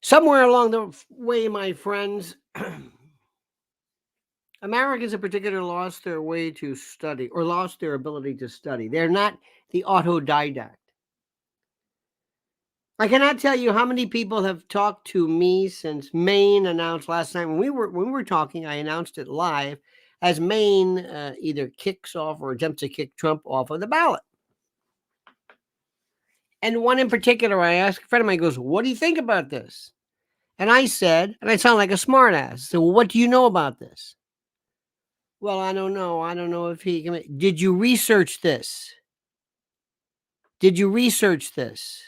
Somewhere along the way, my friends, Americans in particular lost their way to study or lost their ability to study. They're not the autodidact. I cannot tell you how many people have talked to me since Maine announced last night when we were talking. I announced it live as Maine either kicks off or attempts to kick Trump off of the ballot. And one in particular, I asked a friend of mine, goes, "What do you think about this?" And I said, and I sound like a smartass. So, what do you know about this? Well, I don't know. I don't know if he can. Did you research this? Did you research this?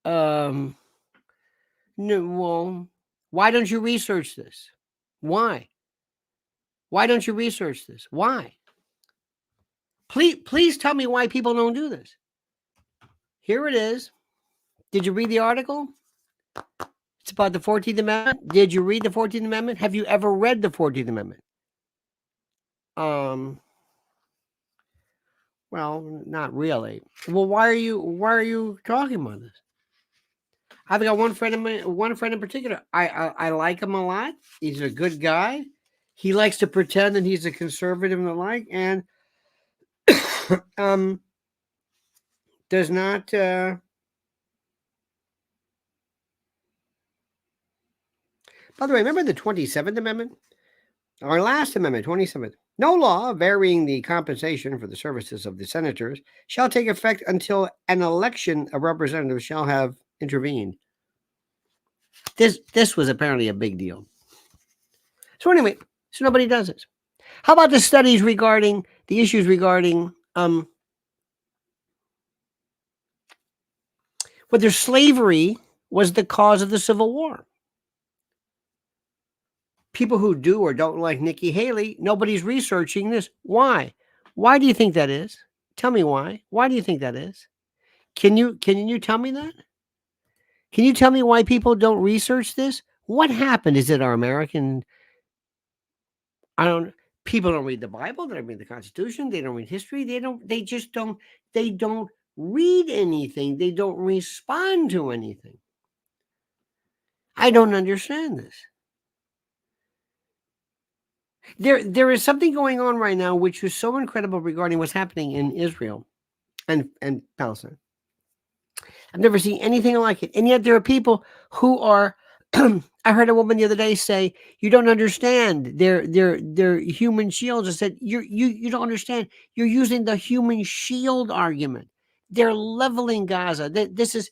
No. Well, why don't you research this? Why? Why don't you research this? Why? Please tell me why people don't do this. Here it is. Did you read the article? It's about the 14th Amendment. Did you read the 14th Amendment? Have you ever read the 14th Amendment? Well, not really. Well, why are you talking about this? I've got one friend in particular. I like him a lot. He's a good guy. He likes to pretend that he's a conservative and the like, and does not by the way, remember the 27th Amendment? Our last amendment, 27th. No law varying the compensation for the services of the senators shall take effect until an election of representatives shall have intervened. This was apparently a big deal. So anyway, so nobody does this. How about the studies regarding the issues regarding whether slavery was the cause of the Civil War? People who do or don't like Nikki Haley, nobody's researching this. Why? Why do you think that is? Tell me why. Why do you think that is? Can you tell me that? Can you tell me why people don't research this? What happened? Is it our American? People don't read the Bible. They don't read the Constitution. They don't read history. They don't read anything. They don't respond to anything. I don't understand this. There is something going on right now which is so incredible regarding what's happening in Israel and Palestine. I've never seen anything like it. And yet there are people who are I heard a woman the other day say, "You don't understand. They're human shields." I said, you don't understand. You're using the human shield argument. They're leveling Gaza. There's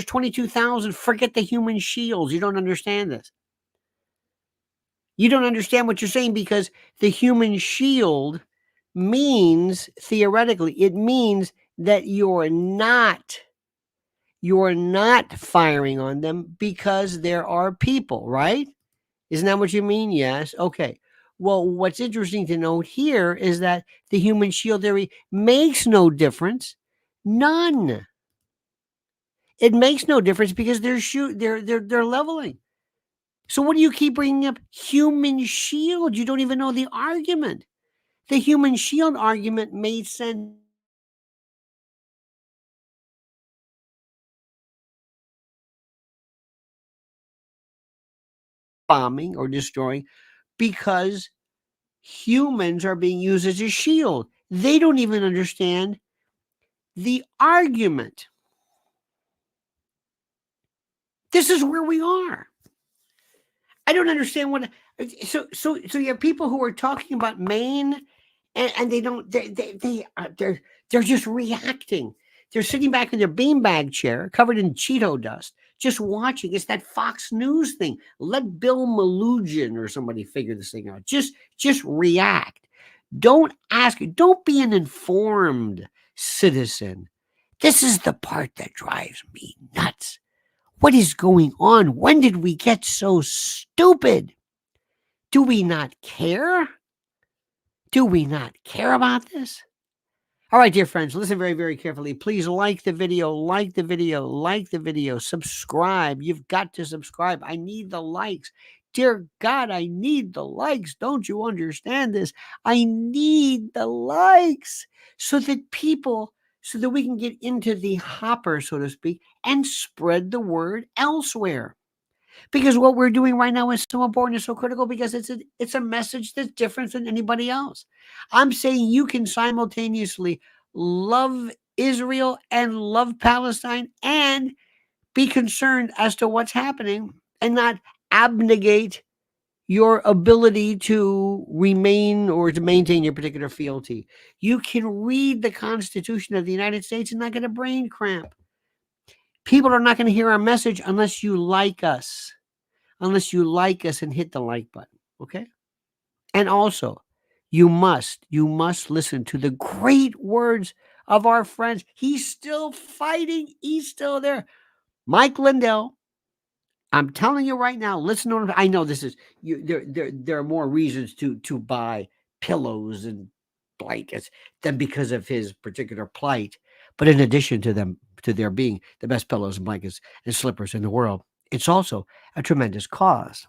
22,000. Forget the human shields. You don't understand this. You don't understand what you're saying because the human shield means, theoretically, it means that you're not firing on them because there are people, right? Isn't that what you mean? Yes. Okay. Well, what's interesting to note here is that the human shield theory makes no difference. None. It makes no difference because they're leveling. So what do you keep bringing up? Human shield. You don't even know the argument. The human shield argument made sense. Bombing or destroying because humans are being used as a shield. They don't even understand the argument. This is where we are. I don't understand what. So you have people who are talking about Maine, and they don't. They're just reacting. They're sitting back in their beanbag chair, covered in Cheeto dust, just watching. It's that Fox News thing. Let Bill Malugin or somebody figure this thing out. Just react. Don't ask. Don't be an informed citizen. This is the part that drives me nuts. What is going on? When did we get so stupid? Do we not care? Do we not care about this? All right, dear friends, listen very, very carefully. Please like the video, subscribe. You've got to subscribe. I need the likes. Dear God, I need the likes. Don't you understand this? I need the likes so that people so that we can get into the hopper, so to speak, and spread the word elsewhere. Because what we're doing right now is so important and so critical because it's a message that's different than anybody else. I'm saying you can simultaneously love Israel and love Palestine and be concerned as to what's happening and not abnegate your ability to remain or to maintain your particular fealty. You can read the Constitution of the United States and not get a brain cramp. People are not going to hear our message unless you like us. Unless you like us and hit the like button. Okay? And also, you must listen to the great words of our friends. He's still fighting. He's still there. Mike Lindell, I'm telling you right now, listen to him. I know this is you. There are more reasons to buy pillows and blankets than because of his particular plight. But in addition to there being the best pillows and blankets and slippers in the world, it's also a tremendous cause.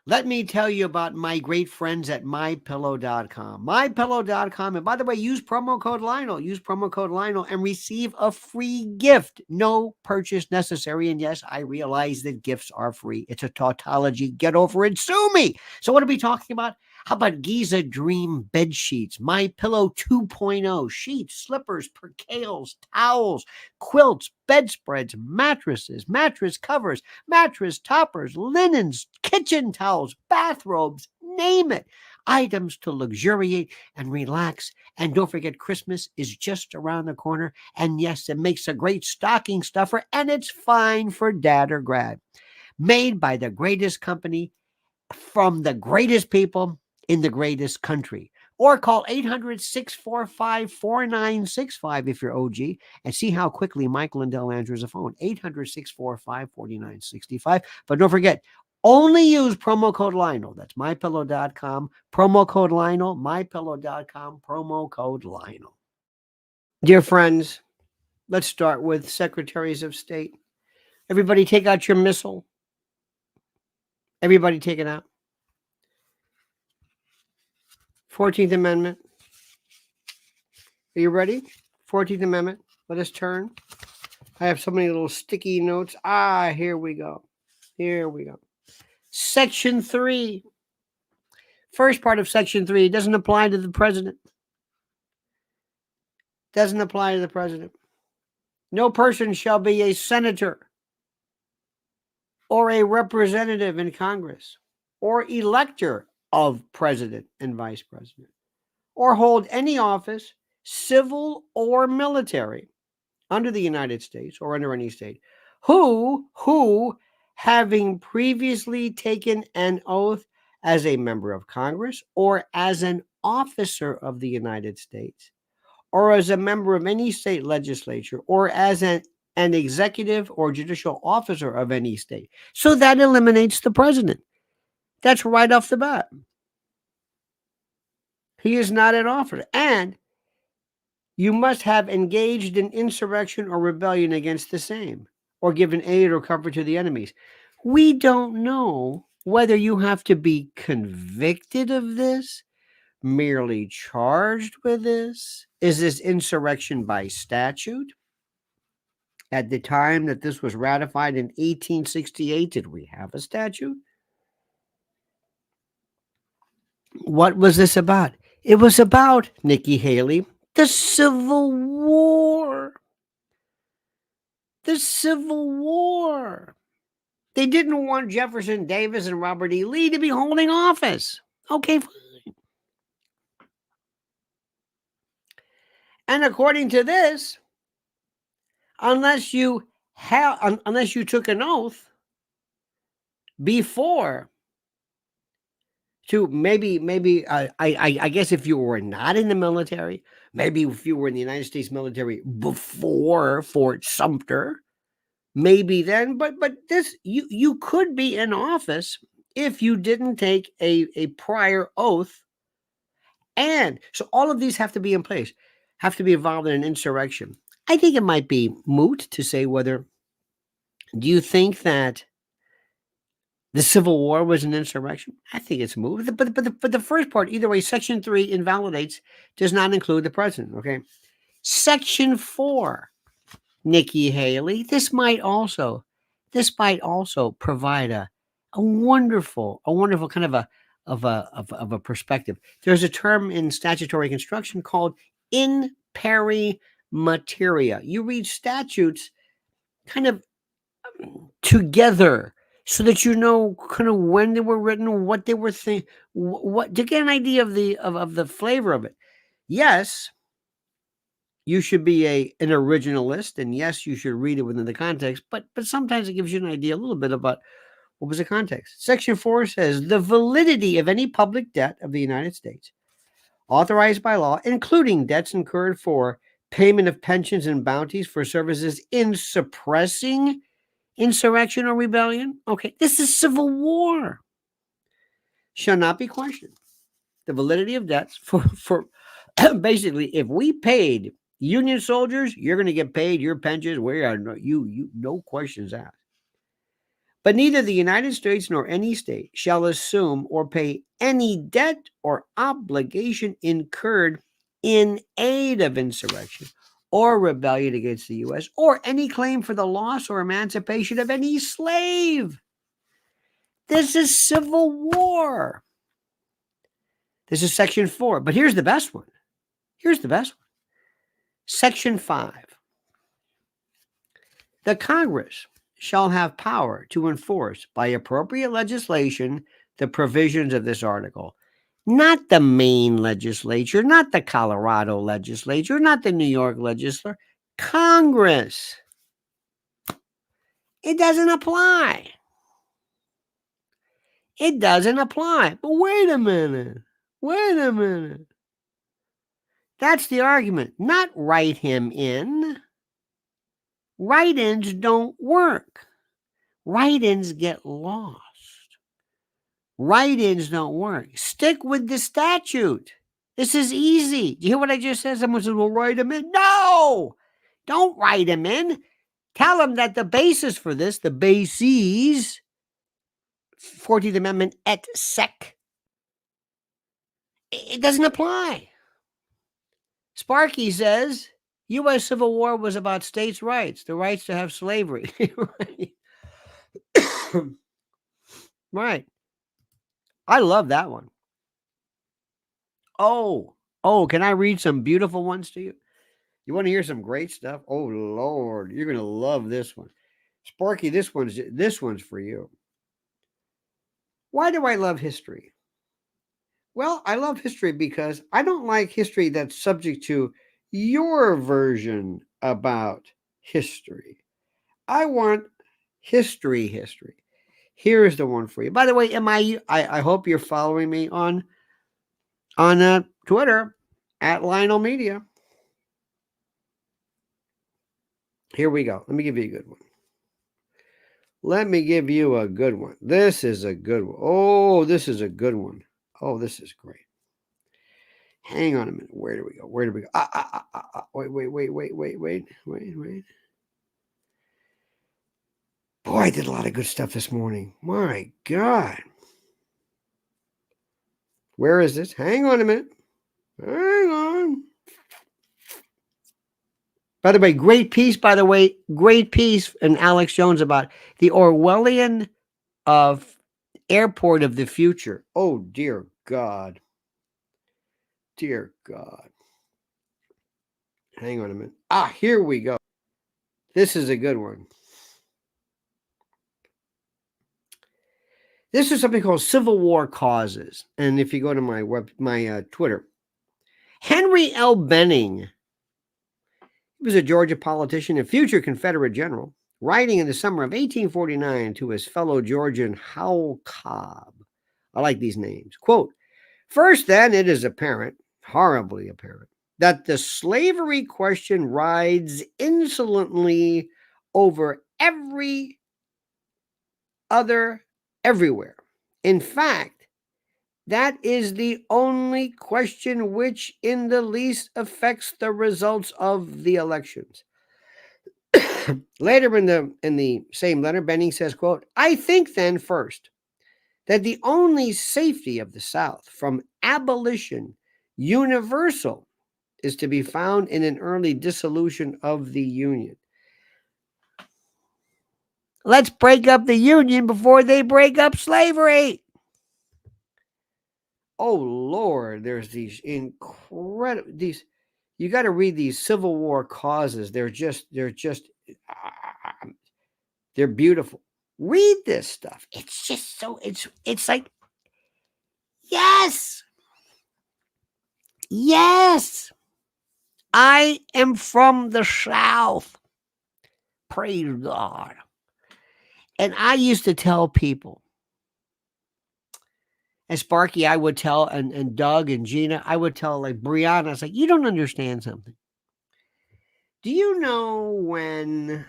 Let me tell you about my great friends at mypillow.com. Mypillow.com. And by the way, use promo code Lionel. Use promo code Lionel and receive a free gift. No purchase necessary. And yes, I realize that gifts are free. It's a tautology. Get over it. Sue me. So what are we talking about? How about Giza Dream bed sheets, My Pillow 2.0, sheets, slippers, percales, towels, quilts, bedspreads, mattresses, mattress covers, mattress toppers, linens, kitchen towels, bathrobes, name it. Items to luxuriate and relax. And don't forget, Christmas is just around the corner. And yes, it makes a great stocking stuffer, and it's fine for dad or grad. Made by the greatest company from the greatest people in the greatest country. Or call 800-645-4965 if you're OG and see how quickly Mike Lindell answers the phone. 800-645-4965. But don't forget, only use promo code Lionel. That's mypillow.com. Promo code Lionel. Mypillow.com. Promo code Lionel. Dear friends, let's start with Secretaries of State. Everybody take out your missile. Everybody take it out. 14th Amendment. Are you ready? 14th Amendment. Let us turn. I have so many little sticky notes. Here we go. Here we go. Section 3. First part of Section 3 doesn't apply to the president. Doesn't apply to the president. No person shall be a senator or a representative in Congress or elector of president and vice president or hold any office, civil or military, under the United States or under any state, who having previously taken an oath as a member of Congress or as an officer of the United States or as a member of any state legislature or as an executive or judicial officer of any state. So that eliminates the president. That's right off the bat. He is not an officer. And you must have engaged in insurrection or rebellion against the same, or given aid or comfort to the enemies. We don't know whether you have to be convicted of this, merely charged with this. Is this insurrection by statute? At the time that this was ratified in 1868, did we have a statute? What was this about? It was about, Nikki Haley, the Civil War. The Civil War. They didn't want Jefferson Davis and Robert E. Lee to be holding office. Okay, fine. And according to this, unless you took an oath before to I guess if you were not in the military, maybe if you were in the United States military before Fort Sumter, maybe then, but this you could be in office if you didn't take a prior oath. And so all of these have to be in place, have to be involved in an insurrection. I think it might be moot to say whether, do you think that the Civil War was an insurrection? I think it's moot. But the first part, either way, Section 3 invalidates, does not include the president, okay? Section 4, Nikki Haley. This might also provide a wonderful kind of a perspective. There's a term in statutory construction called in pari materia. You read statutes kind of together so that you know kind of when they were written, what they were thinking, what to get an idea of the flavor of it. Yes, you should be an originalist, and yes, you should read it within the context, but sometimes it gives you an idea a little bit about what was the context. Section 4 says the validity of any public debt of the United States authorized by law, including debts incurred for payment of pensions and bounties for services in suppressing insurrection or rebellion. Okay, this is civil war. Shall not be questioned. The validity of debts for basically, if we paid Union soldiers, you're going to get paid your pensions. We are no questions asked. But neither the United States nor any state shall assume or pay any debt or obligation incurred in aid of insurrection or rebellion against the U.S., or any claim for the loss or emancipation of any slave. This is civil war. This is Section 4. But here's the best one. Section 5. The Congress shall have power to enforce by appropriate legislation the provisions of this article. Not the Maine legislature, not the Colorado legislature, not the New York legislature. Congress. It doesn't apply. It doesn't apply. But wait a minute. That's the argument. Not write him in. Write-ins don't work. Write-ins get lost. Write-ins don't work. Stick with the statute. This is easy. Do you hear what I just said? Someone says, well, write him in. No! Don't write him in. Tell him that the basis for this, the bases, 14th Amendment et sec, it doesn't apply. Sparky says, U.S. Civil War was about states' rights, the rights to have slavery. Right. I love that one. Oh, can I read some beautiful ones to you? You want to hear some great stuff? Oh, Lord, you're going to love this one. Sparky, this one's for you. Why do I love history? Well, I love history because I don't like history that's subject to your version about history. I want history. Here's the one for you. By the way, I hope you're following me on Twitter at Lionel Media. Here we go. Let me give you a good one. This is a good one. Oh, this is a good one. Oh, this is great. Hang on a minute. Where do we go? Wait. Boy, I did a lot of good stuff this morning. My God. Where is this? Hang on a minute. Hang on. By the way, great piece, and Alex Jones about the Orwellian of airport of the future. Oh, dear God. Dear God. Hang on a minute. Here we go. This is a good one. This is something called Civil War Causes. And if you go to my Twitter, Henry L. Benning, he was a Georgia politician and future Confederate general, writing in the summer of 1849 to his fellow Georgian Howell Cobb. I like these names. Quote, first, then, it is apparent, horribly apparent, that the slavery question rides insolently over every other everywhere. In fact, that is the only question which in the least affects the results of the elections. Later in the same letter, Benning says, quote, I think then first that the only safety of the South from abolition universal is to be found in an early dissolution of the Union. Let's break up the Union before they break up slavery. Oh, Lord, there's these incredible, you got to read these Civil War causes. They're beautiful. Read this stuff. It's just so, it's like, yes, I am from the South. Praise God. And I used to tell people, and Sparky, I would tell, and Doug and Gina, I would tell, like Brianna, I was like, you don't understand something. Do you know when,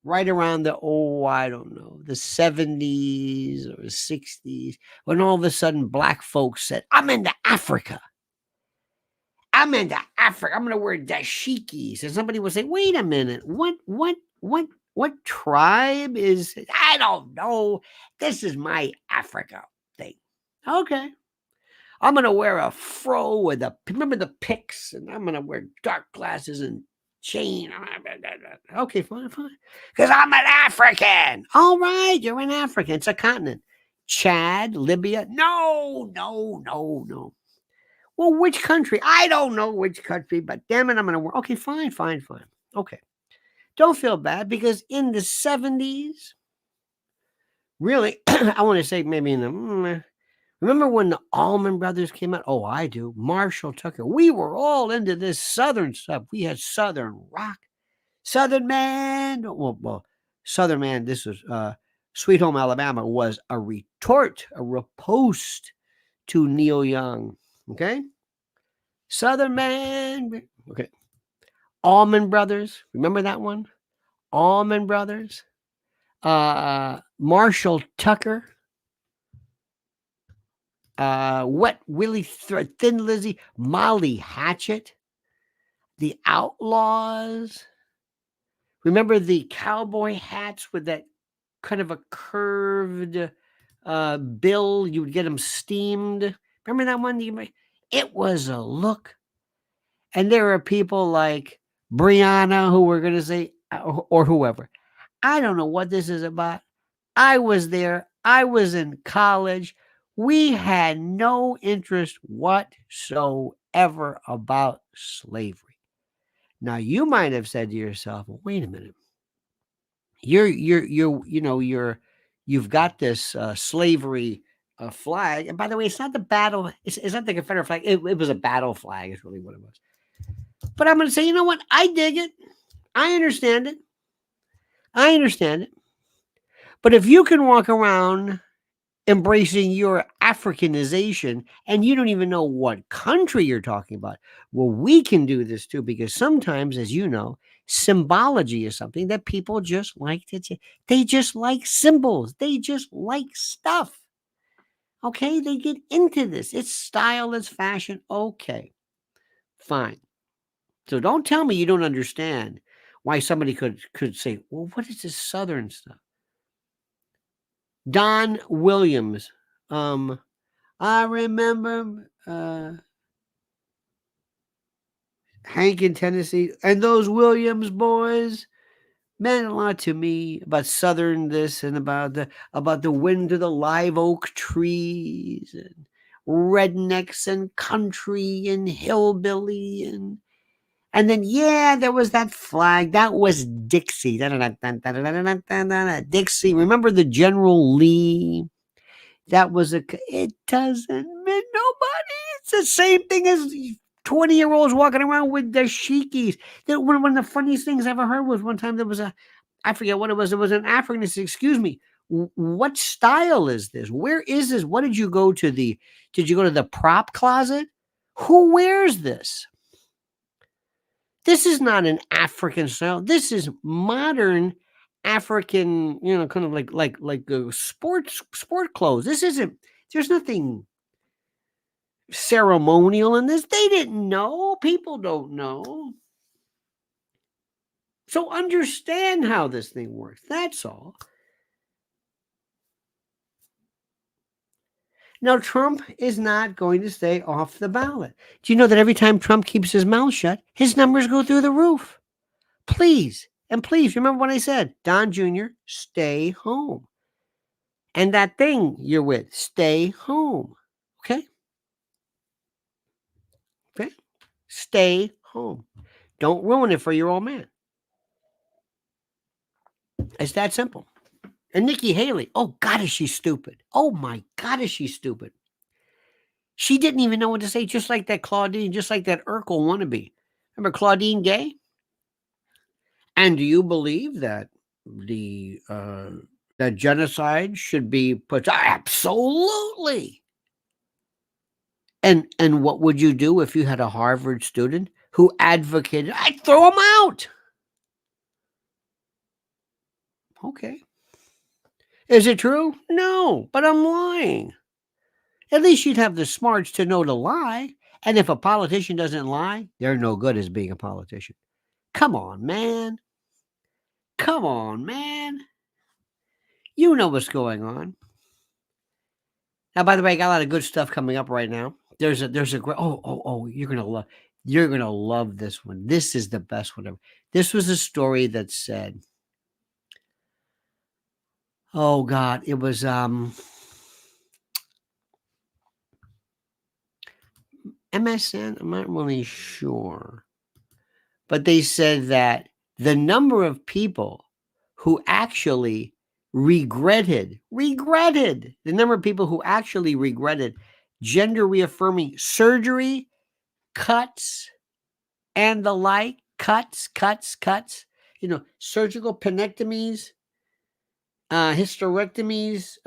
right around the, I don't know, the 70s or 60s, when all of a sudden black folks said, I'm into Africa. I'm into Africa. I'm going to wear dashikis. And somebody would say, wait a minute, what tribe is it? I don't know. This is my Africa thing. Okay. I'm going to wear a fro with remember the picks, and I'm going to wear dark glasses and chain. Okay, fine. Because I'm an African. All right, you're an African. It's a continent. Chad, Libya. No. Well, which country? I don't know which country, but damn it, I'm going to wear. Okay, fine. Okay. Don't feel bad, because in the 70s, really, I want to say maybe in the, remember when the Allman Brothers came out? Oh, I do. Marshall Tucker. We were all into this Southern stuff. We had Southern rock, Southern Man. Well, Southern Man, this was Sweet Home Alabama, was a retort, a riposte to Neil Young. Okay? Southern Man. Okay. Allman Brothers. Remember that one? Allman Brothers. Marshall Tucker. Wet Willie Thin Lizzy. Molly Hatchet. The Outlaws. Remember the cowboy hats with that kind of a curved bill? You would get them steamed. Remember that one? It was a look. And there are people like Brianna who were going to say, or whoever, I don't know what this is about. I was there. I was in college. We had no interest whatsoever about slavery. Now, you might have said to yourself, well, wait a minute. You've got this slavery flag. And by the way, it's not the battle. It's not the Confederate flag. It was a battle flag is really what it was. But I'm going to say, you know what? I dig it. I understand it. But if you can walk around embracing your Africanization and you don't even know what country you're talking about, well, we can do this too, because sometimes, as you know, symbology is something that people just like they just like symbols. They just like stuff. Okay, they get into this. It's style, it's fashion. Okay, fine. So don't tell me you don't understand why somebody could say, well, what is this Southern stuff? Don Williams. I remember Hank in Tennessee, and those Williams boys meant a lot to me about Southern this and about the wind to the live oak trees and rednecks and country and hillbilly and then there was that flag that was Dixie. Dixie. Remember the General Lee? That was it doesn't mean nobody. It's the same thing as 20-year-olds walking around with their shikis. One of the funniest things I ever heard was one time there was I forget what it was. It was an African. Excuse me. What style is this? Where is this? What did you go to did you go to the prop closet? Who wears this? This is not an African style. This is modern African, kind of like sport clothes. This isn't. There's nothing ceremonial in this. They didn't know. People don't know. So understand how this thing works. That's all. Now, Trump is not going to stay off the ballot. Do you know that every time Trump keeps his mouth shut, his numbers go through the roof? Please, and please remember what I said. Don Jr., stay home. And that thing you're with, stay home. Okay? Okay? Stay home. Don't ruin it for your old man. It's that simple. And Nikki Haley, oh God, is she stupid? Oh my God, is she stupid? She didn't even know what to say, just like that Claudine, just like that Urkel wannabe. Remember Claudine Gay? And do you believe that the that genocide should be put? Absolutely. And what would you do if you had a Harvard student who advocated? I'd throw him out. Okay. Is it true? No, but I'm lying. At least you'd have the smarts to know to lie. And if a politician doesn't lie, they're no good as being a politician. Come on, man. Come on, man. You know what's going on. Now, by the way, I got a lot of good stuff coming up right now. There's a great you're gonna love this one. This is the best one ever. This was a story that said, oh God, it was MSN. I'm not really sure, but they said that the number of people who actually regretted the number of people who actually regretted gender reaffirming surgery, cuts, and the like, cuts, surgical penectomies, hysterectomies,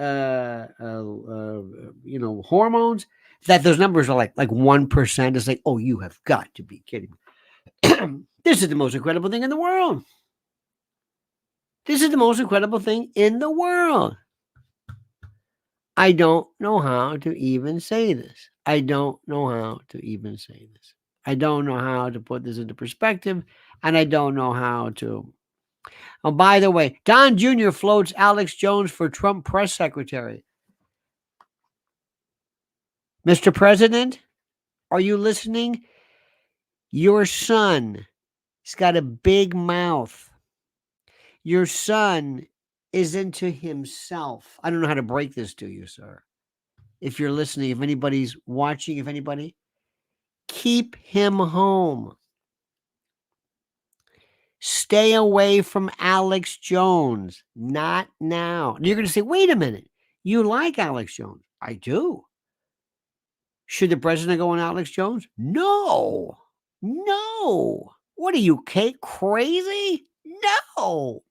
hormones, that those numbers are like 1%. It's like, oh, you have got to be kidding me. This is the most incredible thing in the world. This is the most incredible thing in the world. I don't know how to even say this. I don't know how to even say this. I don't know how to put this into perspective, and I don't know how to. Oh, by the way, Don Jr. floats Alex Jones for Trump press secretary. Mr. President, are you listening? Your son has got a big mouth. Your son is into himself. I don't know how to break this to you, sir. If you're listening, if anybody's watching, if anybody, keep him home. Stay away from Alex Jones. Not now. You're going to say, wait a minute. You like Alex Jones? I do. Should the president go on Alex Jones? No. No. What are you, Kate, crazy? No.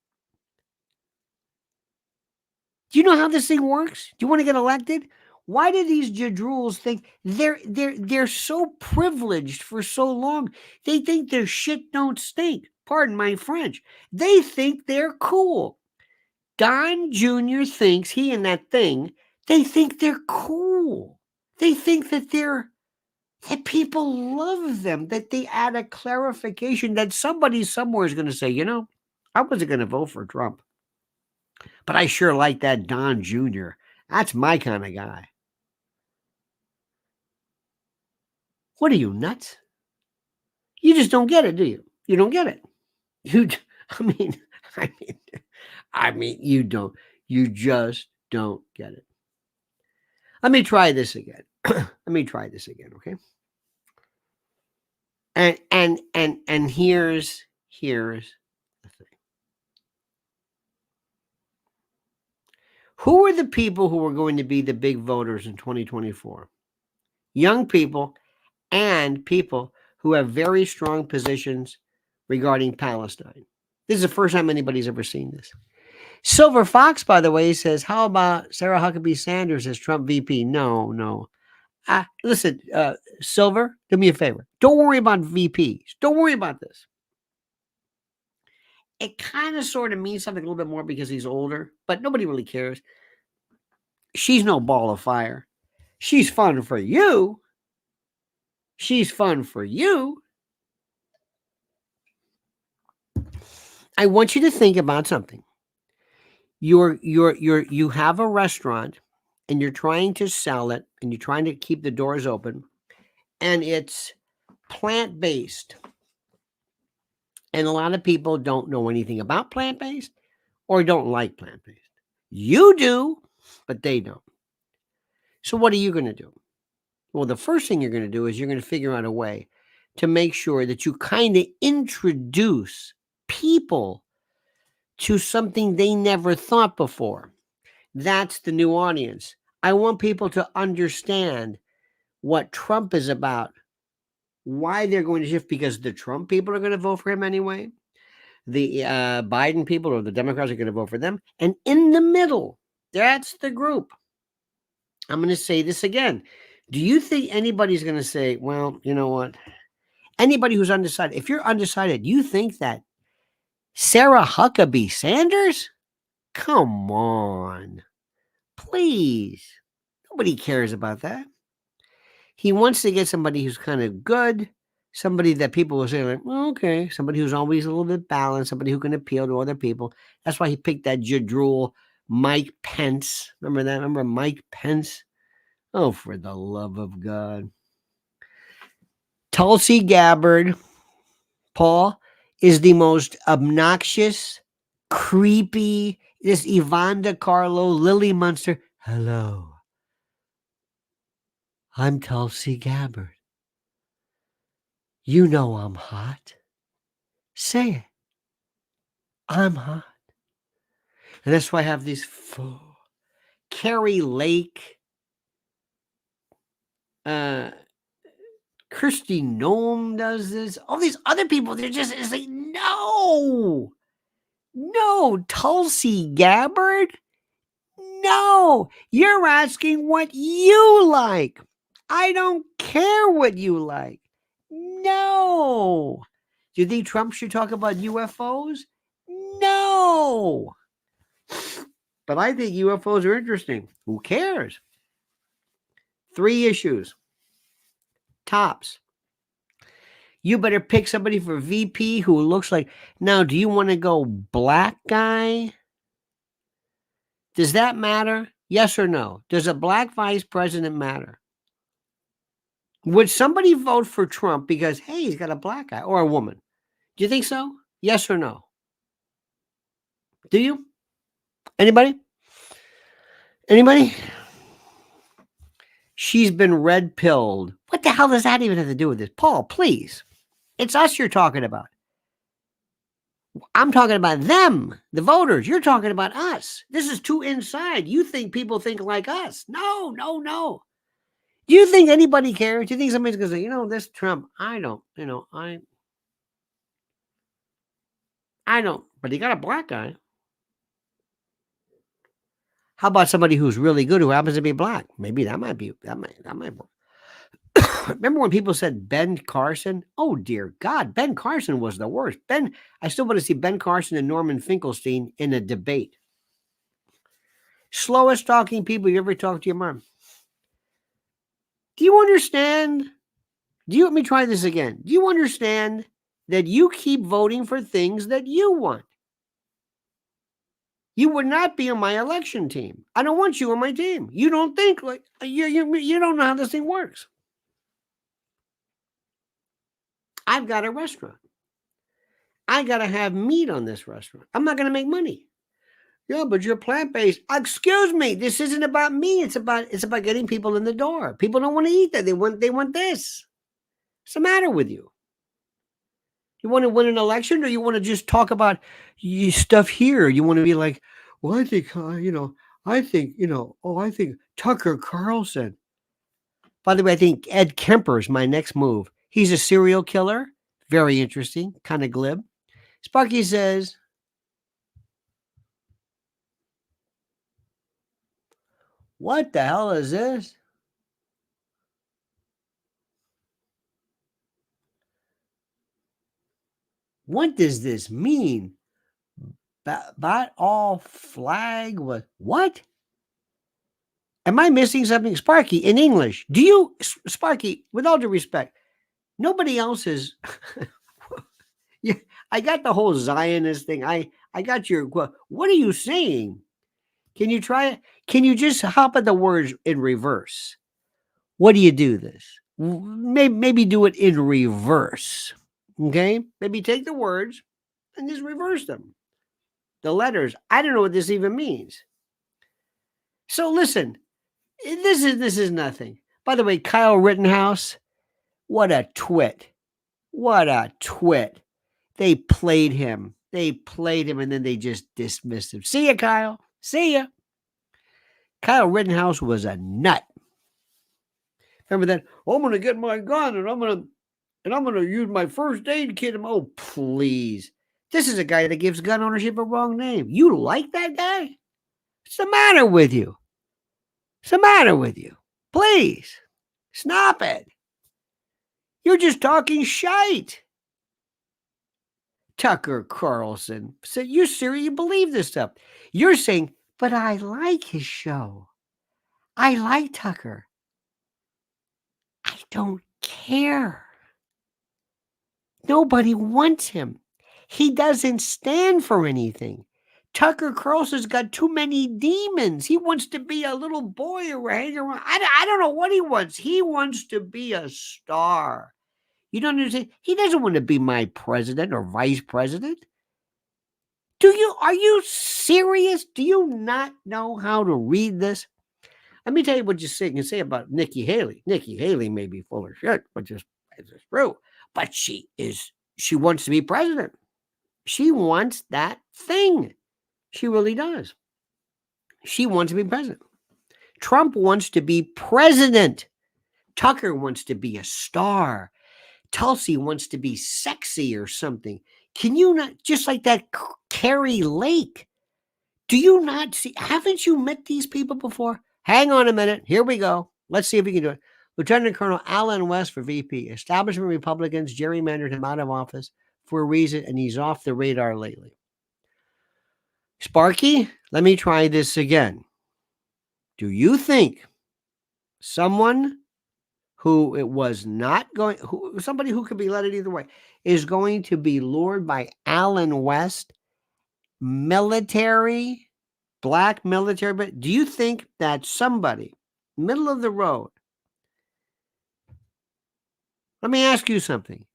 Do you know how this thing works? Do you want to get elected? Why do these jadrules think they're so privileged for so long? They think their shit don't stink. Pardon my French. They think they're cool. Don Jr. thinks he and that thing, they think they're cool. They think that that people love them, that they add a clarification that somebody somewhere is going to say, I wasn't going to vote for Trump, but I sure like that Don Jr. That's my kind of guy. What are you, nuts? You just don't get it, do you? You don't get it. I mean, you don't. You just don't get it. Let me try this again. Okay? And here's the thing. Who are the people who are going to be the big voters in 2024? Young people and people who have very strong positions regarding Palestine. This is the first time anybody's ever seen this. Silver Fox, by the way, says, how about Sarah Huckabee Sanders as Trump VP? No. Listen, Silver, do me a favor. Don't worry about VPs. Don't worry about this. It kind of sort of means something a little bit more because he's older, but nobody really cares. She's no ball of fire. She's fun for you. She's fun for you. I want you to think about something. You have a restaurant and you're trying to sell it and you're trying to keep the doors open and it's plant-based, and a lot of people don't know anything about plant-based or don't like plant-based. You do, but they don't. So what are you going to do? Well, the first thing you're going to do is you're going to figure out a way to make sure that you kind of introduce people to something they never thought before. That's the new audience. I want people to understand what Trump is about, why they're going to shift, because the Trump people are going to vote for him anyway. The Biden people or the Democrats are going to vote for them. And in the middle, that's the group. I'm going to say this again. Do you think anybody's going to say, well, you know what? Anybody who's undecided, if you're undecided, you think that Sarah Huckabee Sanders? Come on. Please. Nobody cares about that. He wants to get somebody who's kind of good, somebody that people will say, like, well, okay, somebody who's always a little bit balanced, somebody who can appeal to other people. That's why he picked that jadrul Mike Pence. Remember that? Remember Mike Pence? Oh, for the love of God. Tulsi Gabbard, Paul, is the most obnoxious, creepy, this Yvonne DiCarlo, Lily Munster. Hello. I'm Tulsi Gabbard. You know I'm hot. Say it. I'm hot. And that's why I have these four. Carrie Lake. Kirsty Noem does this. All these other people, they're just, it's like, no. No. Tulsi Gabbard? No. You're asking what you like. I don't care what you like. No. Do you think Trump should talk about UFOs? No. But I think UFOs are interesting. Who cares? 3 issues. Tops. You better pick somebody for VP who looks like... Now, do you want to go black guy? Does that matter? Yes or no? Does a black vice president matter? Would somebody vote for Trump because, hey, he's got a black guy or a woman? Do you think so? Yes or no? Do you? Anybody? Anybody? She's been red-pilled. What the hell does that even have to do with this? Paul, please. It's us you're talking about. I'm talking about them, the voters. You're talking about us. This is too inside. You think people think like us. No, no, no. Do you think anybody cares? Do you think somebody's going to say, you know, this Trump, I don't, you know, I don't, but he got a black guy. How about somebody who's really good who happens to be black? Maybe that might work. Remember when people said Ben Carson? Oh, dear God, Ben Carson was the worst. I still want to see Ben Carson and Norman Finkelstein in a debate. Slowest talking people you ever talked to your mom. Do you understand? Let me try this again. Do you understand that you keep voting for things that you want? You would not be on my election team. I don't want you on my team. You don't think like you don't know how this thing works. I've got a restaurant. I got to have meat on this restaurant. I'm not going to make money. Yeah, but you're plant-based. Excuse me. This isn't about me. It's about getting people in the door. People don't want to eat that. They want this. What's the matter with you? You want to win an election, or you want to just talk about stuff here? You want to be like, well, I think, I think Tucker Carlson. By the way, I think Ed Kemper is my next move. He's a serial killer. Very interesting. Kind of glib. Sparky says, what the hell is this? What does this mean? But all flag was what? Am I missing something? Sparky, in English, do you, Sparky, with all due respect, nobody else is. Yeah, I got the whole Zionist thing. I got your, what are you saying? Can you try it? Can you just hop at the words in reverse? What do you do this? Maybe do it in reverse. Okay? Maybe take the words and just reverse them. The letters. I don't know what this even means. So listen, this is nothing. By the way, Kyle Rittenhouse, what a twit. What a twit. They played him. And then they just dismissed him. See ya, Kyle. See ya. Kyle Rittenhouse was a nut. Remember that? Oh, I'm gonna get my gun and I'm gonna use my first aid kit. Oh, please. This is a guy that gives gun ownership a wrong name. You like that guy? What's the matter with you? What's the matter with you? Please. Stop it. You're just talking shite. Tucker Carlson said, you serious? You believe this stuff? You're saying, but I like his show. I like Tucker. I don't care. Nobody wants him. He doesn't stand for anything. Tucker Carlson's got too many demons. He wants to be a little boy or hang around. I don't know what he wants. He wants to be a star. You don't understand? He doesn't want to be my president or vice president. Are you serious? Do you not know how to read this? Let me tell you what you can say about Nikki Haley. Nikki Haley may be full of shit, which is true. But she wants to be president. She wants that thing. She really does. She wants to be president. Trump wants to be president. Tucker wants to be a star. Tulsi wants to be sexy or something. Can you not, just like that Carrie Lake? Do you not see? Haven't you met these people before? Hang on a minute. Here we go. Let's see if we can do it. Lieutenant Colonel Alan West for VP. Establishment Republicans gerrymandered him out of office for a reason, and he's off the radar lately. Sparky, let me try this again. Do you think someone who it was not going, somebody who could be led either way, is going to be lured by Alan West, military, black military? But do you think that somebody, middle of the road, let me ask you something.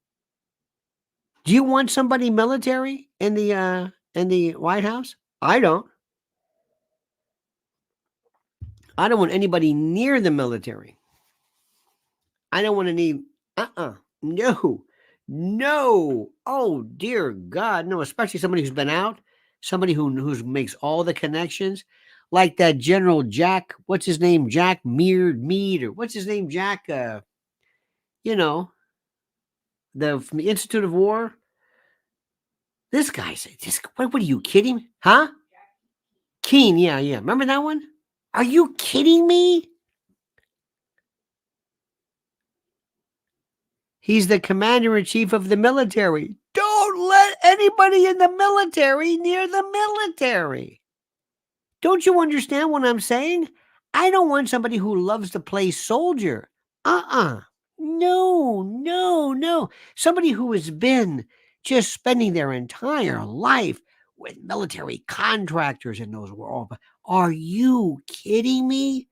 Do you want somebody military in the White House? I don't. I don't want anybody near the military. I don't want to need, no. Oh, dear God, no, especially somebody who's been out, somebody who makes all the connections, like that General Jack, what's his name? Jack Mead, or what's his name? Jack, from the Institute of War. This guy said, what are you kidding? Huh? Keen, yeah. Remember that one? Are you kidding me? He's the commander-in-chief of the military. Don't let anybody in the military near the military. Don't you understand what I'm saying? I don't want somebody who loves to play soldier. No. Somebody who has been just spending their entire life with military contractors in those worlds. Are you kidding me?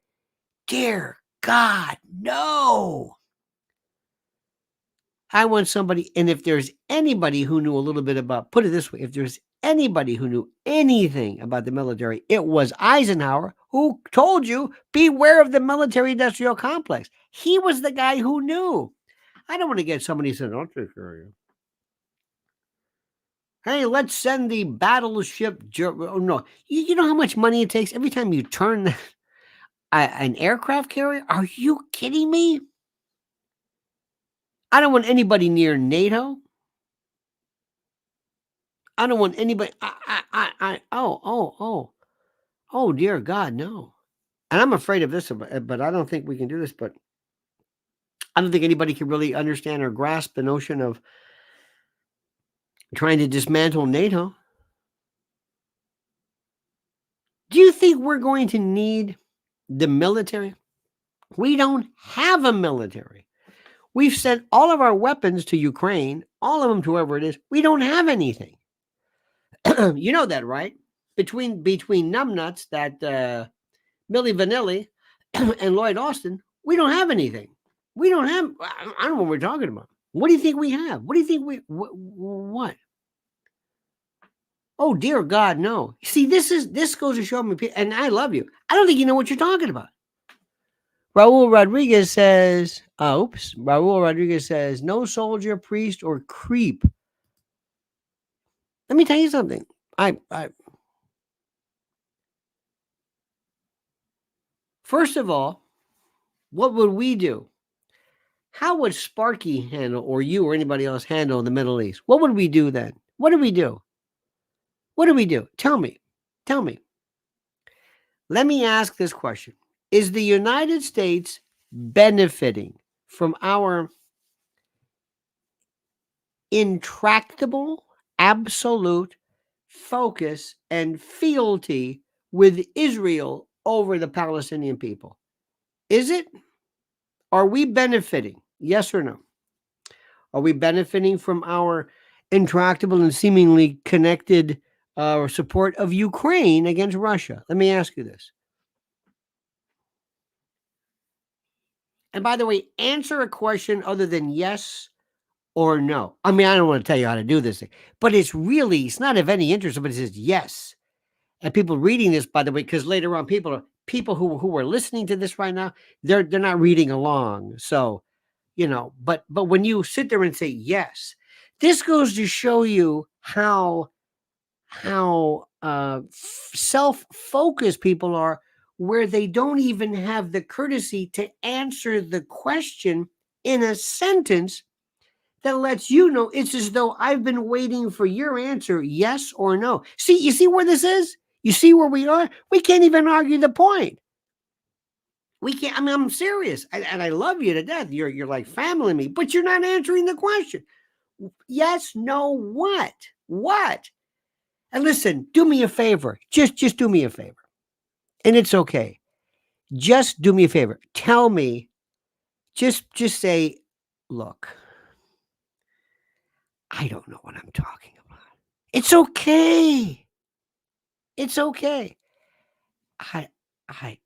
Dear God, no. I want somebody, and if there's anybody who knew a little bit about, put it this way, if there's anybody who knew anything about the military, it was Eisenhower, who told you, beware of the military-industrial complex. He was the guy who knew. I don't want to get somebody who said, I'll take care of you. Hey, let's send the battleship. Oh, no. You know how much money it takes every time you turn an aircraft carrier? Are you kidding me? I don't want anybody near NATO. I don't want anybody. Oh, dear God, no. And I'm afraid of this, but I don't think we can do this. But I don't think anybody can really understand or grasp the notion of trying to dismantle NATO. Do you think we're going to need the military? We don't have a military. We've sent all of our weapons to Ukraine, all of them to whoever it is. We don't have anything. You know that, right? between numbnuts that Milli Vanilli and Lloyd Austin, we don't have anything. We don't have. I don't know what we're talking about. What do you think we have? What do you think we what? Oh dear God, no. See, this goes to show me, and I love you. I don't think you know what you're talking about. Raul Rodriguez says, Raul Rodriguez says, no soldier, priest, or creep. Let me tell you something. First of all, what would we do? How would Sparky handle, or you or anybody else handle the Middle East? What would we do then? What do we do? What do we do? Tell me. Tell me. Let me ask this question. Is the United States benefiting from our intractable, absolute focus and fealty with Israel over the Palestinian people? Is it? Are we benefiting? Yes or no? Are we benefiting from our intractable and seemingly connected support of Ukraine against Russia? Let me ask you this. And by the way, answer a question other than yes or no. I mean, I don't want to tell you how to do this thing, but it's not of any interest, but it says yes. And people reading this, by the way, because later on people who are listening to this right now, they're not reading along. So, but when you sit there and say yes, this goes to show you how self-focused people are, where they don't even have the courtesy to answer the question in a sentence that lets you know. It's as though I've been waiting for your answer, yes or no. See, you see where this is? You see where we are? We can't even argue the point. We can't. I mean, I'm serious, and I love you to death. You're like family to me, but you're not answering the question. Yes, no, what? What? And listen, do me a favor. Just do me a favor. And it's okay. Just do me a favor. Tell me, just say, look, I don't know what I'm talking about. It's okay. It's okay. I don't know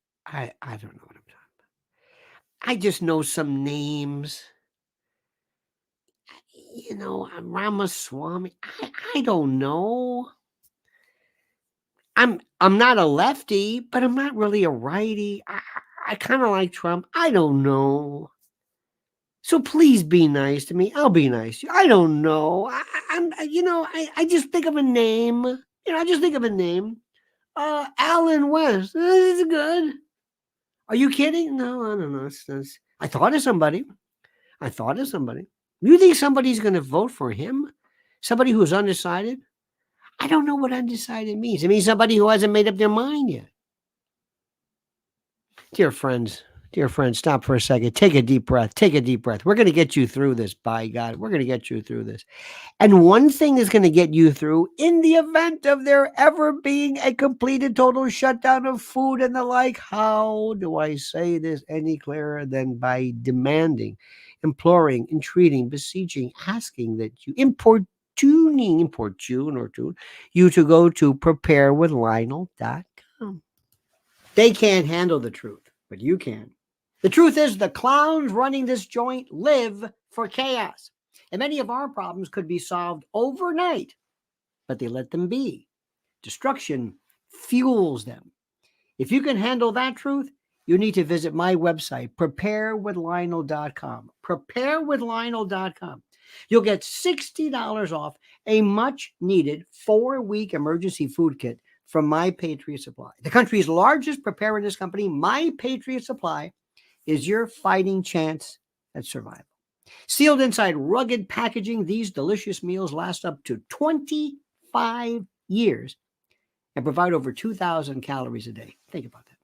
what I'm talking about. I just know some names. Ramaswamy. I don't know. I'm not a lefty, but I'm not really a righty. I kind of like Trump. I don't know. So please be nice to me. I'll be nice to you. I don't know. I just think of a name. I just think of a name. Alan West. This is good. Are you kidding? No, I don't know. I thought of somebody. You think somebody's going to vote for him? Somebody who's undecided? I don't know what undecided means. It means somebody who hasn't made up their mind yet. Dear friends, stop for a second. Take a deep breath. We're going to get you through this, by God. We're going to get you through this. And one thing is going to get you through, in the event of there ever being a complete and total shutdown of food and the like, how do I say this any clearer than by demanding, imploring, entreating, beseeching, asking that you importune you to go to preparewithlionel.com. They can't handle the truth, but you can. The truth is, the clowns running this joint live for chaos. And many of our problems could be solved overnight, but they let them be. Destruction fuels them. If you can handle that truth, you need to visit my website, preparewithlionel.com. Preparewithlionel.com. You'll get $60 off a much-needed 4-week emergency food kit from My Patriot Supply. The country's largest preparedness company, My Patriot Supply, is your fighting chance at survival. Sealed inside rugged packaging, these delicious meals last up to 25 years and provide over 2,000 calories a day. Think about that.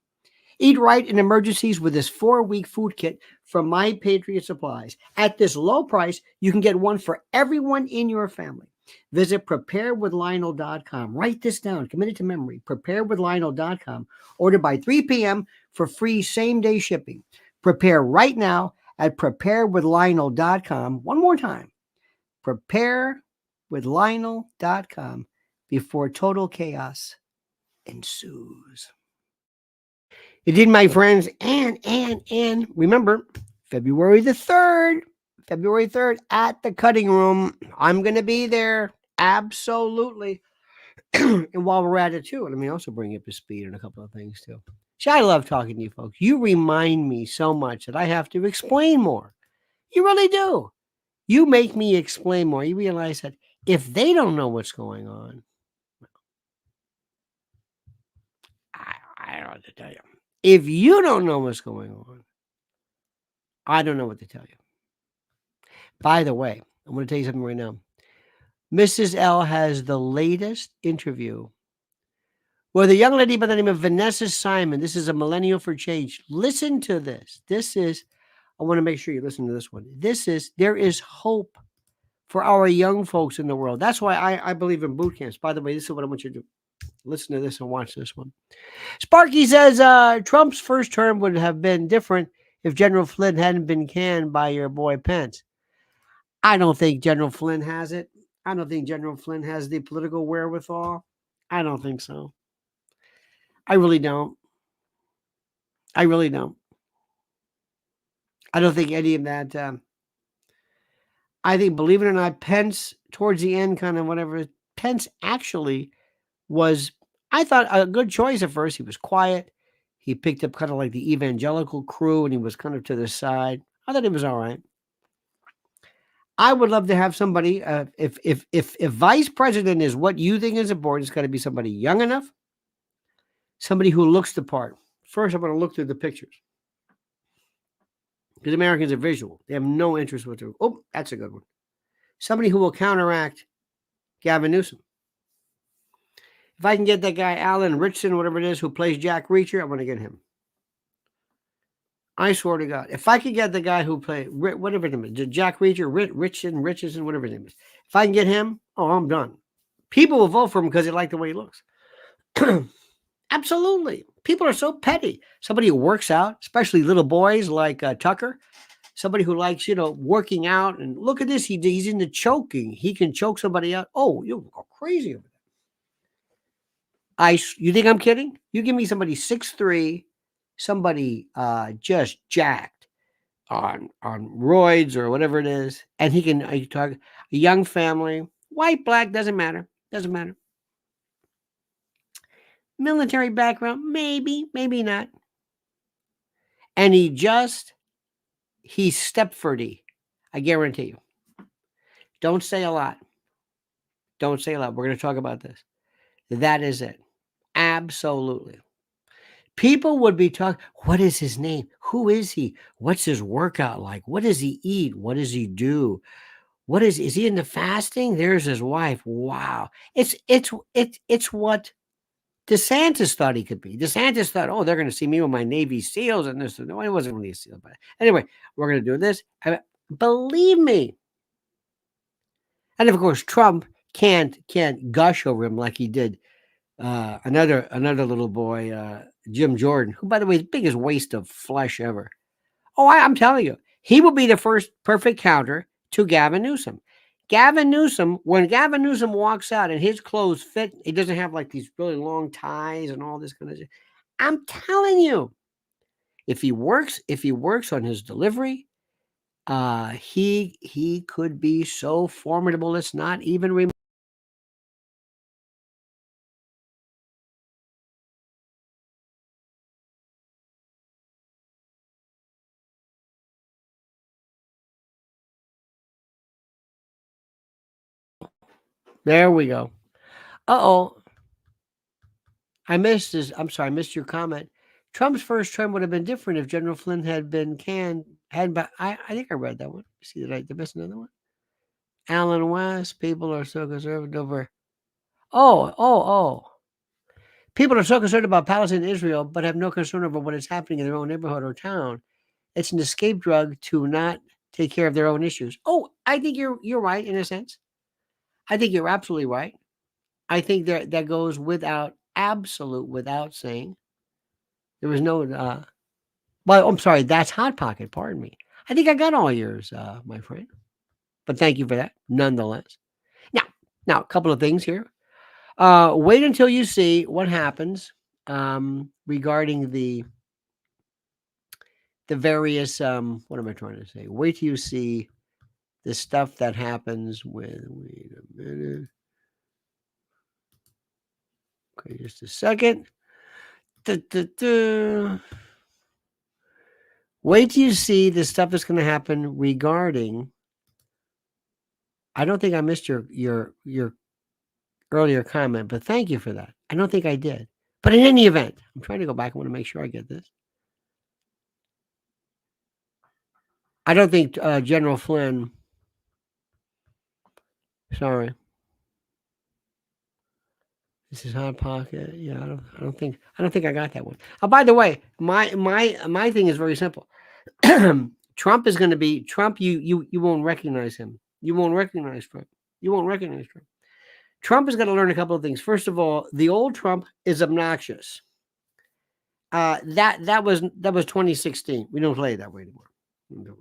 Eat right in emergencies with this 4-week food kit from My Patriot Supplies. At this low price, you can get one for everyone in your family. Visit preparewithlionel.com. Write this down. Commit it to memory. Preparewithlionel.com. Order by 3 p.m. for free same-day shipping. Prepare right now at preparewithlionel.com. One more time. Preparewithlionel.com before total chaos ensues. It did, my friends, and remember, February 3rd at the cutting room. I'm going to be there. Absolutely. And while we're at it too, let me also bring you up to speed on a couple of things too. See, I love talking to you folks. You remind me so much that I have to explain more. You really do. You make me explain more. You realize that if they don't know what's going on, I don't know what to tell you. If you don't know what's going on, I don't know what to tell you. By the way, I'm going to tell you something right now. Mrs. L has the latest interview with a young lady by the name of Vanessa Simon. This is a millennial for change. Listen to this. I want to make sure you listen to this one. There is hope for our young folks in the world. That's why I believe in boot camps. By the way, this is what I want you to do. Listen to this and watch this one. Sparky says Trump's first term would have been different if General Flynn hadn't been canned by your boy Pence. I don't think General Flynn has it. I don't think General Flynn has the political wherewithal. I don't think so. I really don't. I don't think any of that. I think, believe it or not, Pence, towards the end, kind of whatever, Pence actually was, I thought, a good choice at first. He was quiet. He picked up kind of like the evangelical crew, and he was kind of to the side. I thought he was all right. I would love to have somebody, if vice president is what you think is important, it's got to be somebody young enough, somebody who looks the part. First, I'm going to look through the pictures. Because Americans are visual. They have no interest with it. Oh, that's a good one. Somebody who will counteract Gavin Newsom. If I can get that guy, Alan Richson, whatever it is, who plays Jack Reacher, I'm going to get him. I swear to God. If I could get the guy who played, whatever his name is, Jack Reacher, Richardson, whatever his name is. If I can get him, I'm done. People will vote for him because they like the way he looks. Absolutely. People are so petty. Somebody who works out, especially little boys like Tucker. Somebody who likes, working out. And look at this. He's into choking. He can choke somebody out. Oh, you'll go crazy over that. You think I'm kidding? You give me somebody 6'3", somebody just jacked on roids or whatever it is, and he can talk a young family, white, black, doesn't matter. Military background, maybe not. And he's Stepfordy, I guarantee you. Don't say a lot. We're going to talk about this. That is it. Absolutely. People would be talking, what is his name? Who is he? What's his workout like? What does he eat? What does he do? Is he into fasting? There's his wife. Wow. It's what DeSantis thought he could be. DeSantis thought, oh, they're going to see me with my Navy SEALs and this. No, it wasn't really a SEAL. But anyway, we're going to do this. Believe me. And of course, Trump can't gush over him like he did another little boy, Jim Jordan, who, by the way, is the biggest waste of flesh ever. Oh, I'm telling you, he will be the first perfect counter to Gavin Newsom. When Gavin Newsom walks out and his clothes fit, he doesn't have like these really long ties and all this kind of shit. I'm telling you, if he works on his delivery, he could be so formidable. It's not even There we go. I missed I missed your comment. Trump's first term would have been different if General Flynn had been canned. I think I read that one. See, did I miss another one? Alan West, people are so concerned over. Oh. People are so concerned about Palestine and Israel, but have no concern over what is happening in their own neighborhood or town. It's an escape drug to not take care of their own issues. Oh, I think you're right in a sense. I think you're absolutely right. I think that goes without saying. There was no, well, I'm sorry, that's Hot Pocket, pardon me. I think I got all yours, my friend. But thank you for that, nonetheless. Now, a couple of things here. Wait until you see what happens regarding the various what am I trying to say? Wait till you see the stuff that happens with. Wait a minute. Okay, just a second. Wait till you see the stuff that's going to happen regarding. I don't think I missed your earlier comment, but thank you for that. I don't think I did. But in any event, I'm trying to go back. I want to make sure I get this. I don't think General Flynn. Sorry. This is Hot Pocket. Yeah, I don't think I got that one. Oh, by the way, my thing is very simple. Trump is going to be Trump. You won't recognize him. You won't recognize Trump. You won't recognize Trump. Trump is going to learn a couple of things. First of all, the old Trump is obnoxious. That was 2016. We don't play it that way anymore. No.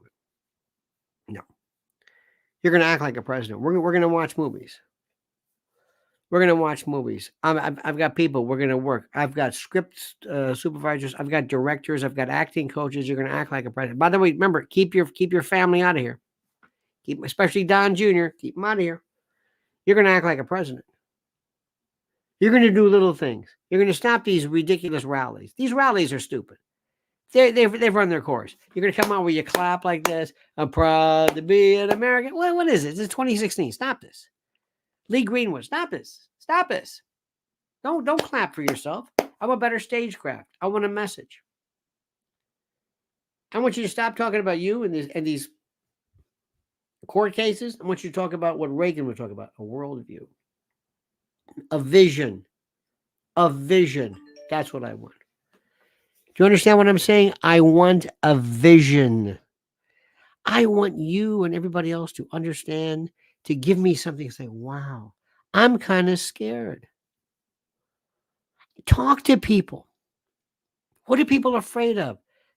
You're going to act like a president. We're going to watch movies. We're going to watch movies. I've got people. We're going to work. I've got script supervisors. I've got directors. I've got acting coaches. You're going to act like a president. By the way, remember, keep your family out of here. Especially Don Jr. Keep him out of here. You're going to act like a president. You're going to do little things. You're going to stop these ridiculous rallies. These rallies are stupid. They've run their course. You're going to come out where you clap like this. I'm proud to be an American. What is it? This is 2016. Stop this. Lee Greenwood, stop this. Stop this. Don't clap for yourself. I want better stagecraft. I want a message. I want you to stop talking about you and these court cases. I want you to talk about what Reagan would talk about, a worldview, a vision. A vision. That's what I want. Do you understand what I'm saying? I want a vision. I want you and everybody else to understand, to give me something to say, wow, I'm kind of scared. Talk to people. What are people afraid of?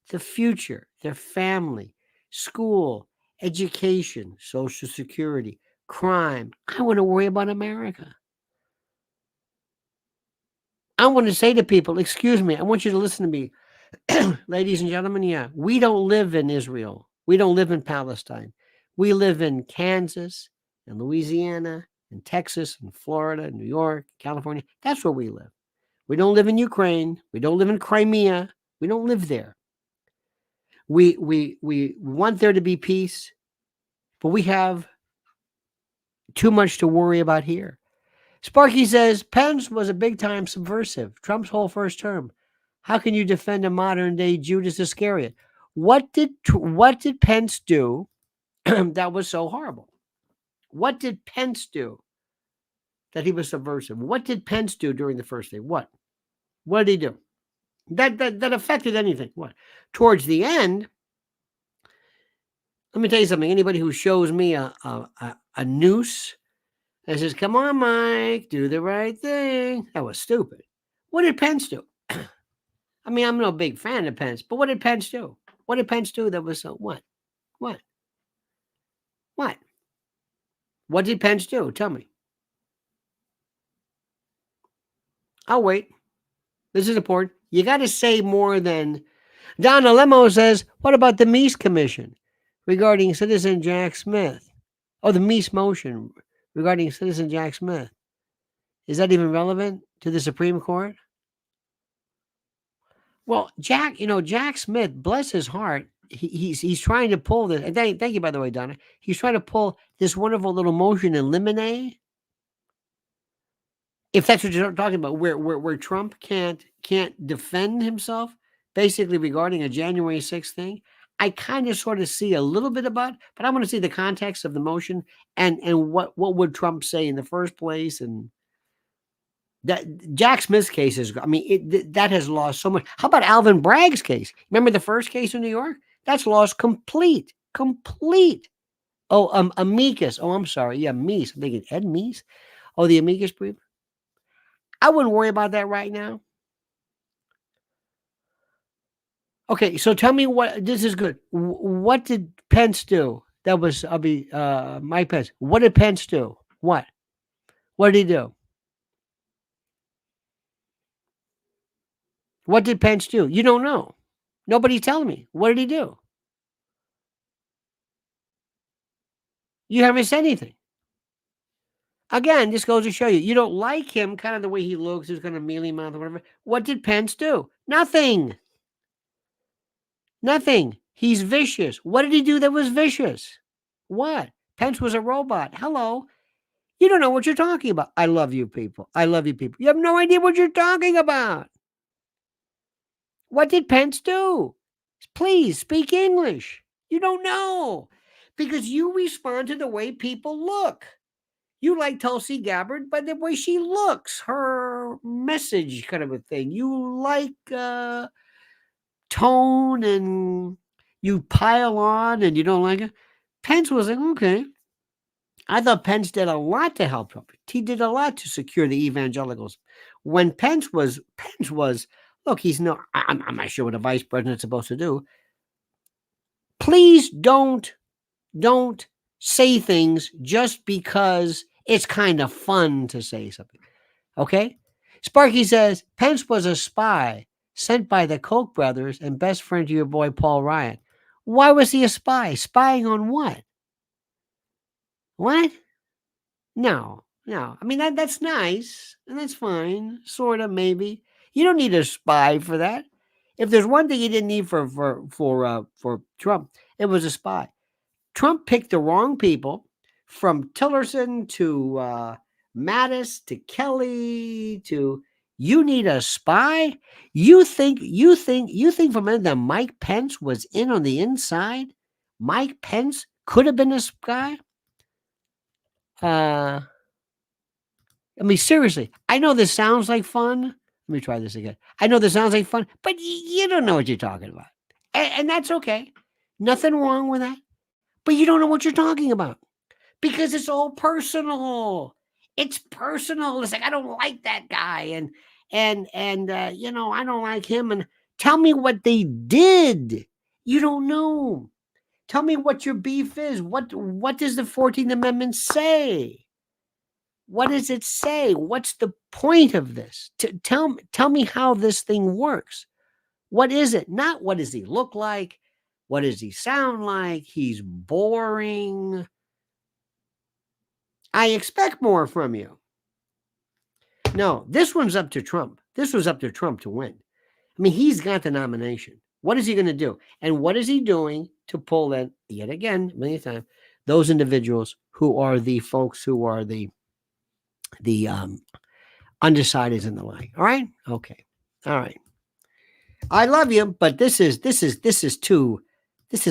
The future, their family, school, education, Social Security, crime. I want to worry about America. I want to say to people, excuse me, I want you to listen to me. Ladies and gentlemen, yeah, we don't live in Israel. We don't live in Palestine. We live in Kansas and Louisiana and Texas and Florida and New York, California. That's where we live. We don't live in Ukraine. We don't live in Crimea. We don't live there. We want there to be peace, but we have too much to worry about here. Sparky says, Pence was a big-time subversive. Trump's whole first term. How can you defend a modern-day Judas Iscariot? What did Pence do that was so horrible? What did Pence do that he was subversive? What did Pence do during the first day? What did he do that affected anything? What? Towards the end, let me tell you something. Anybody who shows me a noose and says, come on, Mike, do the right thing, that was stupid. What did Pence do? I mean, I'm no big fan of Pence, but what did Pence do? What did Pence do that was so what? What did Pence do? Tell me. I'll wait. This is important. You got to say more than... Donna Lemo says, what about the Meese Commission regarding Citizen Jack Smith? Oh, the Meese motion regarding Citizen Jack Smith. Is that even relevant to the Supreme Court? Well, Jack Smith, bless his heart, he's trying to pull this. And thank you, by the way, Donna. He's trying to pull this wonderful little motion in limine. If that's what you're talking about, where Trump can't defend himself, basically regarding a January 6th thing, I kind of sort of see a little bit about, but I want to see the context of the motion and what would Trump say in the first place. And that Jack Smith's case is, I mean, that has lost so much. How about Alvin Bragg's case? Remember the first case in New York? That's lost complete. Oh, amicus. Oh, I'm sorry. Yeah, Meese. I'm thinking Ed Meese. Oh, the amicus brief. I wouldn't worry about that right now. Okay, so tell me this is good. What did Pence do? That was, Mike Pence. What did Pence do? What did he do? What did Pence do? You don't know. Nobody's telling me. What did he do? You haven't said anything. Again, this goes to show you, you don't like him, kind of the way he looks, he's kind of mealy mouth or whatever. What did Pence do? Nothing. Nothing. He's vicious. What did he do that was vicious? What? Pence was a robot. Hello. You don't know what you're talking about. I love you people. I love you people. You have no idea what you're talking about. What did Pence do? Please speak English. You don't know because you respond to the way people look. You like Tulsi Gabbard by the way she looks, her message kind of a thing. You like tone and you pile on and you don't like it. Pence was like, okay. I thought Pence did a lot to help Trump. He did a lot to secure the evangelicals. When Pence was, look, he's no, I'm not sure what a vice president's supposed to do. Please don't say things just because it's kind of fun to say something. Okay? Sparky says, Pence was a spy sent by the Koch brothers and best friend to your boy Paul Ryan. Why was he a spy? Spying on what? What? No. I mean, that's nice, and that's fine, sort of, maybe. You don't need a spy for that. If there's one thing you didn't need for Trump, it was a spy. Trump picked the wrong people, from Tillerson to Mattis to Kelly to. You need a spy? You think for a minute that Mike Pence was in on the inside? Mike Pence could have been a spy? I mean, seriously, I know this sounds like fun. Let me try this again. I know this sounds like fun, but you don't know what you're talking about. And that's okay. Nothing wrong with that. But you don't know what you're talking about because it's all personal. It's personal. It's like, I don't like that guy. And I don't like him. And tell me what they did. You don't know. Tell me what your beef is. What does the 14th Amendment say? What does it say? What's the point of this? Tell me how this thing works. What is it? Not what does he look like? What does he sound like? He's boring. I expect more from you. No, this one's up to Trump. This was up to Trump to win. I mean, he's got the nomination. What is he going to do? And what is he doing to pull in, yet again, many times, those individuals who are the folks who are the undecideds and the like. All right. Okay. All right. I love you, but this is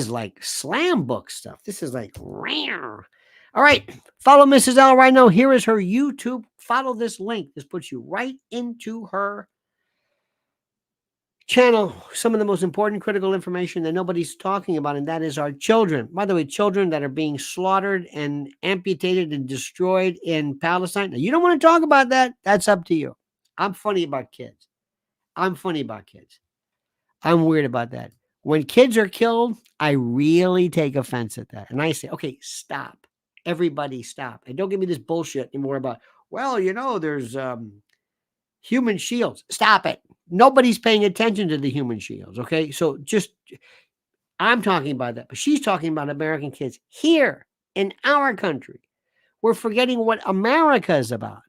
like slam book stuff. This is like rare. All right. Follow Mrs. L right now. Here is her YouTube. Follow this link. This puts you right into her channel. Some of the most important critical information that nobody's talking about, and that is our children. By the way, children that are being slaughtered and amputated and destroyed in Palestine. Now, you don't want to talk about that. That's up to you. I'm funny about kids. I'm weird about that. When kids are killed, I really take offense at that. And I say, okay, stop. Everybody stop. And don't give me this bullshit anymore about, well, there's human shields. Stop it. Nobody's paying attention to the human shields. Okay. So I'm talking about that, but she's talking about American kids here in our country. We're forgetting what America is about.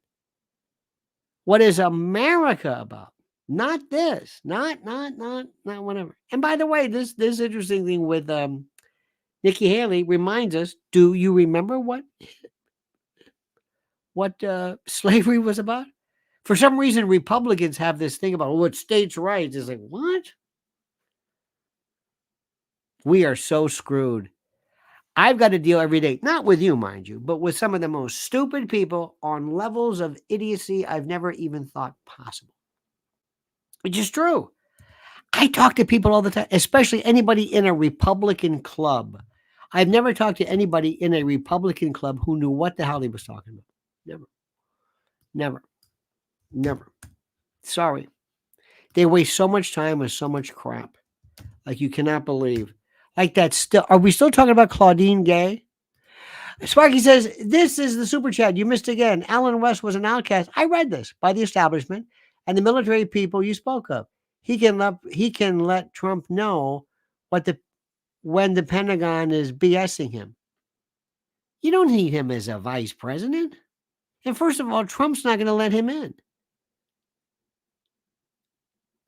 What is America about? Not this, not whatever. And by the way, this interesting thing with Nikki Haley reminds us, do you remember what slavery was about? For some reason, Republicans have this thing about what states' rights. It's like, what? We are so screwed. I've got to deal every day, not with you, mind you, but with some of the most stupid people on levels of idiocy I've never even thought possible. Which is true. I talk to people all the time, especially anybody in a Republican club. I've never talked to anybody in a Republican club who knew what the hell he was talking about. Never. Sorry. They waste so much time with so much crap. Like you cannot believe. Like that still. Are we still talking about Claudine Gay? Sparky says, this is the super chat. You missed again. Alan West was an outcast. I read this by the establishment and the military people you spoke of. he can let Trump know when the Pentagon is BSing him. You don't need him as a vice president. And first of all, Trump's not going to let him in.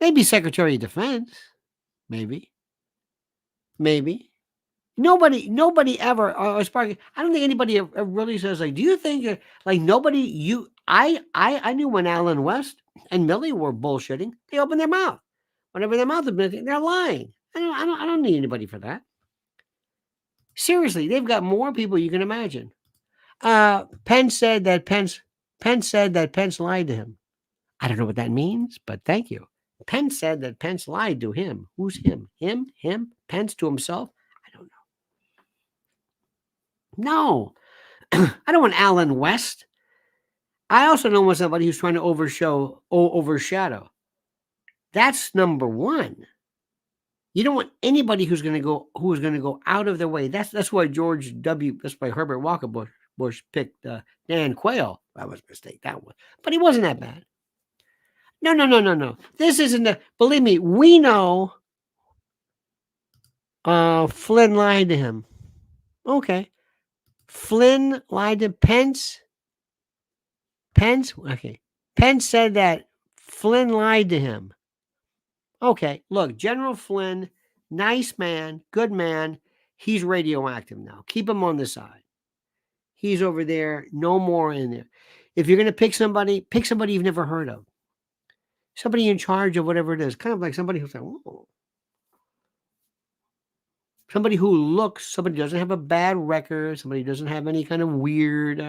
Maybe Secretary of Defense. Maybe. Nobody ever, Sparky, I don't think anybody ever really says, like, do you think, like, I knew when Alan West and Milley were bullshitting, they opened their mouth. Whenever their mouth is been, they're lying. I don't need anybody for that. Seriously, they've got more people you can imagine. Pence said that Pence lied to him. I don't know what that means, but thank you. Pence said that Pence lied to him. Who's him? Him? Pence to himself? I don't know. No. I don't want Alan West. I also don't want somebody who's trying to overshadow. That's number one. You don't want anybody who's going to go out of their way. That's why that's why Herbert Walker Bush picked Dan Quayle. That was a mistake, that one. But he wasn't that bad. No. This isn't believe me, we know Flynn lied to him. Okay. Flynn lied to Pence. Okay. Pence said that Flynn lied to him. Okay. Look, General Flynn, nice man, good man. He's radioactive now. Keep him on the side. He's over there. No more in there. If you're going to pick somebody you've never heard of. Somebody in charge of whatever it is. Kind of like somebody who's like, whoa. Somebody somebody doesn't have a bad record. Somebody doesn't have any kind of weird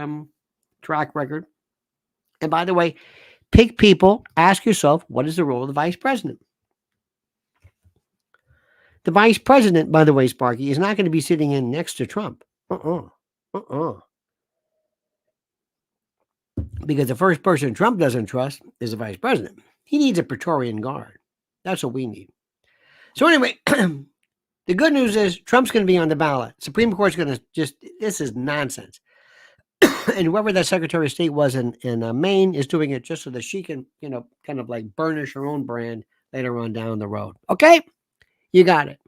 track record. And by the way, pick people. Ask yourself, what is the role of the vice president? The vice president, by the way, Sparky, is not going to be sitting in next to Trump. Because the first person Trump doesn't trust is the vice president. He needs a Praetorian Guard. That's what we need. So anyway, the good news is Trump's going to be on the ballot. Supreme Court's going to this is nonsense. And whoever that Secretary of State was in Maine is doing it just so that she can, kind of like burnish her own brand later on down the road. Okay? You got it.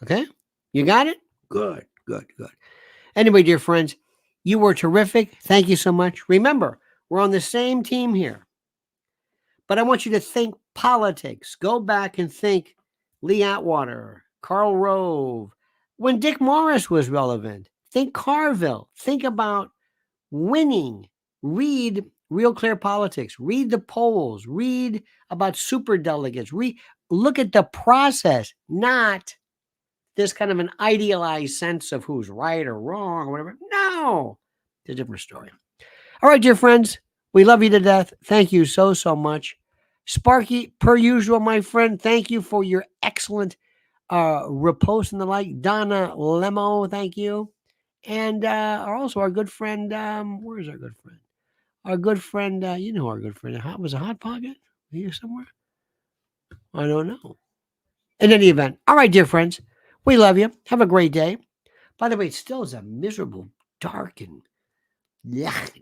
Okay? You got it? Good. Anyway, dear friends, you were terrific. Thank you so much. Remember, we're on the same team here. But I want you to think politics. Go back and think Lee Atwater, Karl Rove, when Dick Morris was relevant. Think Carville. Think about winning. Read Real Clear Politics. Read the polls. Read about superdelegates. Look at the process, not this kind of an idealized sense of who's right or wrong or whatever. No, it's a different story. All right, dear friends, we love you to death. Thank you so much. Sparky, per usual, my friend, thank you for your excellent repost and the like. Donna Lemo, thank you. And also our good friend, where is our good friend? Our good friend, you know our good friend. Was it Hot Pocket? Here somewhere? I don't know. In any event, all right, dear friends, we love you. Have a great day. By the way, it still is a miserable, dark, and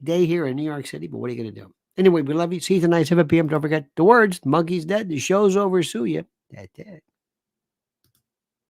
day here in New York City, but what are you going to do? Anyway, we love you. See you tonight, 7 p.m. Don't forget the words. The monkey's dead. The show's over. Sue you. That's it.